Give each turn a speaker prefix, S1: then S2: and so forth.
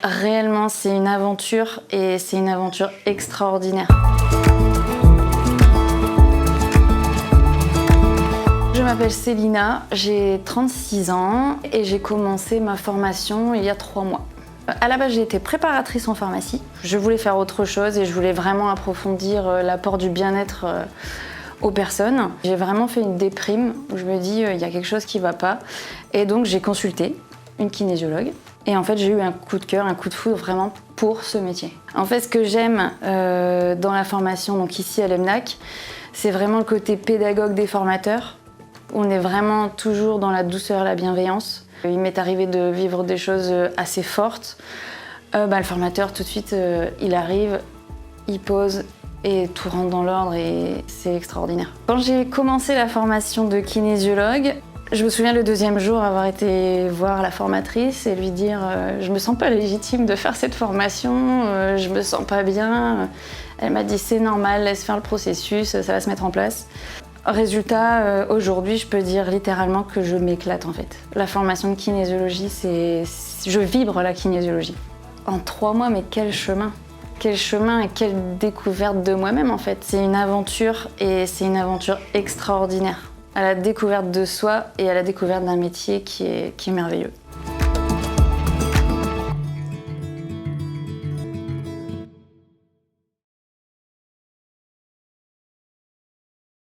S1: Réellement, c'est une aventure et c'est une aventure extraordinaire. Je m'appelle Célina, j'ai 36 ans et j'ai commencé ma formation il y a 3 mois. À la base, j'ai été préparatrice en pharmacie. Je voulais faire autre chose et je voulais vraiment approfondir l'apport du bien-être aux personnes. J'ai vraiment fait une déprime où je me dis il y a quelque chose qui ne va pas. Et donc j'ai consulté une kinésiologue. Et en fait, j'ai eu un coup de cœur, un coup de foudre vraiment pour ce métier. En fait, ce que j'aime dans la formation, donc ici à l'EMNAC, c'est vraiment le côté pédagogue des formateurs. On est vraiment toujours dans la douceur, la bienveillance. Il m'est arrivé de vivre des choses assez fortes. Le formateur, tout de suite, il arrive, il pose et tout rentre dans l'ordre et c'est extraordinaire. Quand j'ai commencé la formation de kinésiologue, je me souviens le 2e jour avoir été voir la formatrice et lui dire je me sens pas légitime de faire cette formation, je me sens pas bien. Elle m'a dit c'est normal, laisse faire le processus, ça va se mettre en place. Résultat, aujourd'hui, je peux dire littéralement que je m'éclate en fait. La formation de kinésiologie, je vibre la kinésiologie. En 3 mois, mais quel chemin! Quel chemin et quelle découverte de moi-même en fait. C'est une aventure et c'est une aventure extraordinaire. À la découverte de soi et à la découverte d'un métier qui est merveilleux.